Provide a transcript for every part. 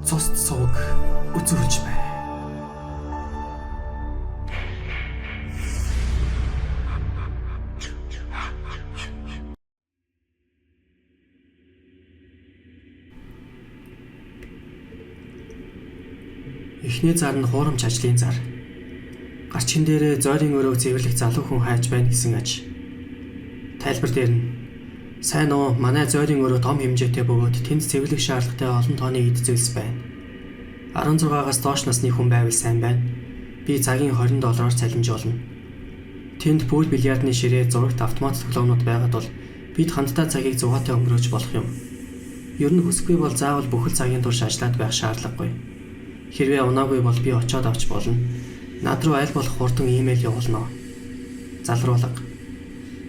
Цусд сувг үзүүлж бай. Эхний зар нь хуурамч ажлын зар. Гарчин дээрээ зойрын өрөөг цэвэрлэх залуу хүн хайж байна гэсэн аж. Тайлбар дээр нь сайн уу, манай зойрын өрөө том хэмжээтэй бөгөөд тэнд цэвэрлэх шаардлагатай олон тооны эд зүйлс байна. 16-аас доош насны хүн байвал сайн байна. Би цагийн $20-оор цалинжуулна. Тэнд пүүл бильярдны ширээ, зурагт автомат тоглоомнууд байгаад бол бид хамтдаа цагийг зугаатай өнгөрөөж болох юм. Ер нь хүсэхгүй бол заавал бүхэл цагийн турш ажиллаад байх шаардлагагүй. Хэрвээ унаагүй бол би очиод авч болно. Над руу аль болох хурдан имэйл явуулна. Залруулга.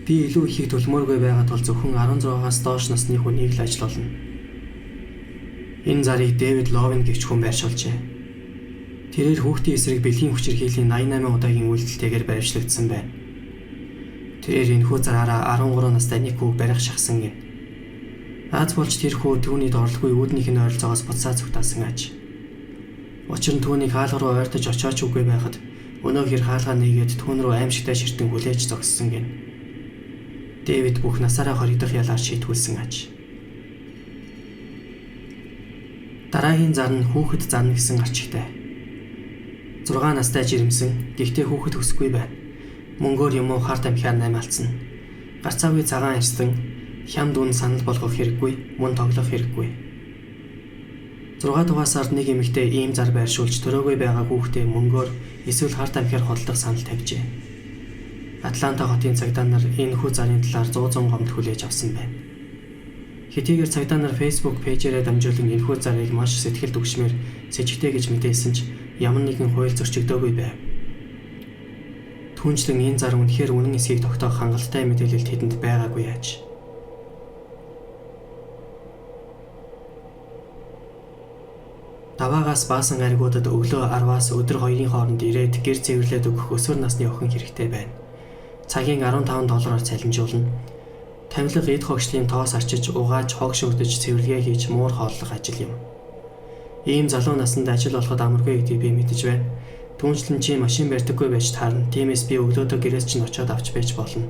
Би илүү ихийг төлмөөргүй байгаад бол зөвхөн 16-аас доош насны хүнийг л ажилуулна. Энэ зарыг Дэвид Ловин гэвч хүн байршуулжээ. Тэрээр хүүхдийн эсрэг бэлгийн хүчирхийллийн 88 удаагийн үйлдэлтэйгээр баримтлагдсан байна. Тэрээр энэхүү зараараа 13 настай нэг хүүг барих шахсан гин. Аз болж тэр хүү түүний дорлогүй үүднийх нь ойролцоогоос буцаа зүгтаасан аж. Учир нь түүнийг хаалга руу ойртож очооч үгүй байхад өнөө хэр хаалгаа нээгээд түүн рүү аимшигтай ширтэн хүлээж зогссон гин. Дэвид бүх насаараа хоригдох ялаар шийтгүүлсэн аж. Дараагийн зар нь хүүхэд зан гэсэн арчигтай. 6 настай жирэмсэн, гэхдээ хүүхэд өсөхгүй байна. Мөнгөөр юм уу харт амхиар наймаалцсан. Гарцаагүй цагаан ирсэн, хям дүн санал болгох хэрэггүй, мөн тоглох хэрэггүй. 6 дугаар сард нэг эмэгтэй ийм зар байршуулж төрөөгүй байгаа хүүхдээ мөнгөөр эсвэл харт амхиар хөдөлгөх санал тавьжээ. Атланта хотын цагдаа нар энэ хүү зарын талаар 100 гомд хүлээж авсан байна. Хэдийгээр цагдаа нар Facebook пэйжээрээ дамжуулан энэ хүү зарыг маш сэтгэл түгшмээр сэжигтэй гэж мэдээсэн ч ямар нэгэн хууль зөрчигдөөгүй байв. Түүнчлэн энэ зар үнэхээр үнэн эсхийг тогтоох хангалттай мэдээлэл тэдэнд байгаагүй яаж. Даваагаас баасан гаригуудад өглөө 10-аас өдөр 2-ын хооронд ирээд гэр цэвэрлээд өгөх өсвөр насны охин хэрэгтэй байна. Цагийн $15-аар цалинжуулна. Тавилга эд хогшлын тоос арчиж, угааж, хог шүрдэж, цэвэрлэгээ хийж муур хооллох ажил юм. Ийм залуу наснд ажил олоход амаргүй гэдгийг би мэдэж байна. Түүнчлэн чи машин барьдаггүй байж таарна. Тиймээс би өглөөдөө гэрээс чинь очиод авч байж болно.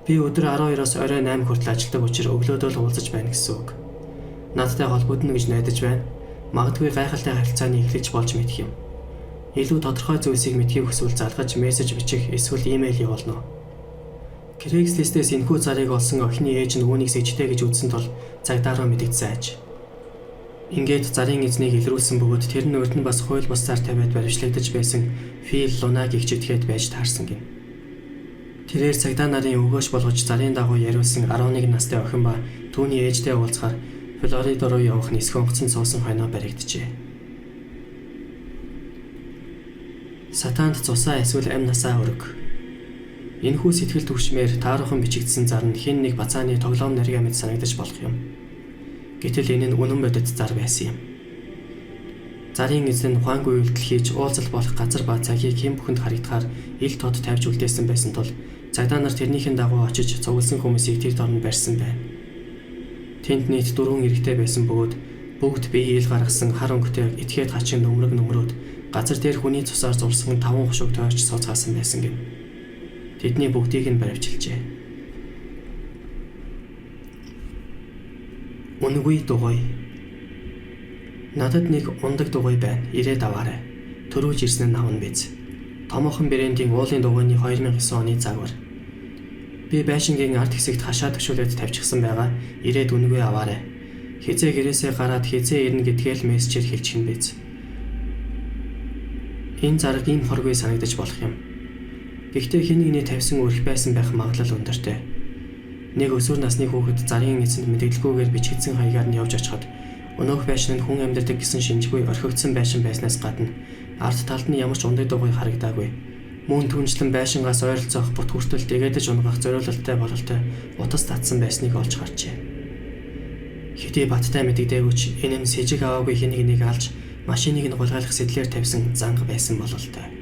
Би өдөр 12-оос орой 8 хүртэл ажилладаг учраас өглөөдөө л уулзаж байна гэсэн үг. Надтай холбогдно гэж найдаж байна. Магадгүй гайхалтай харилцааны эхлэж болж мэдэх юм. Илүү тодорхой зүйлсийг мэдхийг хүсвэл залгаж мессеж бичих эсвэл имэйл явуулна. Craigslist-ээс энэхүү зарыг олсон охины ээж нь үүнийг сэжтэй гэж үзсэн тул цагдаа руу мэдэгдсэн аж. Ингээд зарын эзнийг илрүүлсэн бөгөөд тэр нь урд нь бас хууль бусдаар тавиад баримтлагдаж байсан Фил Лунаг ихчитгэхэд байж таарсан гин. Тэрээр цагдаа нарын өгөөж болгож зарын дагуу яриулсан 11 настай охин ба түүний ээжтэй уулзахаар Флорида руу явах нисэх онгоцон суусан хойноо баригджээ. Сатанд цусаа эсвэл амь насаа өрг. Энэхүү сэтгэл түгшмээр тааруухан бичигдсэн зар нь хэн нэг бацааны тоглоом нарийн мэд санагдаж болох юм. Гэтэл энэ нь үнэн бодит зар байсан юм. Зарын эзэн ухаангүй үйлдэл хийж уулзал болох газар ба цагийг хэн бүхэнд харагдахаар ил тод тавьж үлдээсэн байсан тул цагдаа нар тэрнийхэн дагуу очиж цугласан хүмүүсийг тэр дорн барьсан байна. Тэнд нийт 4 эрэгтэй байсан бөгөөд бүгд бие ил гаргасан хар өнгөтэй этгээд хачин нөмрөөд газар дээр хүний цусаар зурсан 5 хушууг тойрч сууцгаасан байсан гин. Тэдний бүгдийг нь баривчилжээ. Үнгүй дугуй. Надад нэг ундаг дугуй байна. Ирээд аваарай. Төрүүлж ирсэн нь авна биз. Томоохон брендийн уулын дугуйны 2009 оны загвар. Би байшингийн арт хэсэгт хашаа төвшүүлээд тавьчихсан байгаа. Ирээд үнгүй аваарай. Хизээ гэрээсээ гараад хизээ ирнэ гэдгээл мессежээр хэлчих нь биз. Энэ зараг ийм хоргүй санагдаж болох юм. Гэхдээ хэн нэгний тавьсан үрх байсан байх магадлал өндөртэй. Нэг өсвөр насны хүүхэд зарын эзэнд мэдээлэлгүйгээр бичигдсэн хаягаар нь явж очиход өнөөх байшин нь хүн амьдардаг гэсэн шинжгүй орхигдсон байшин байснаас гадна арт талд нь ямар ч ундаг дугуй харагдаагүй. Мөн түнчлэн байшингаас ойролцоох бут хүртэл дэгээдэж унгах зориулалттай бололтой утас татсан байсныг олж харжээ. Хэдий баттай мэдэгдээгүй ч энэ нь сэжиг аваагүй хэн нэгийг алж машиныг нь гулгайлах сэтлэр тавьсан занга байсан бололтой.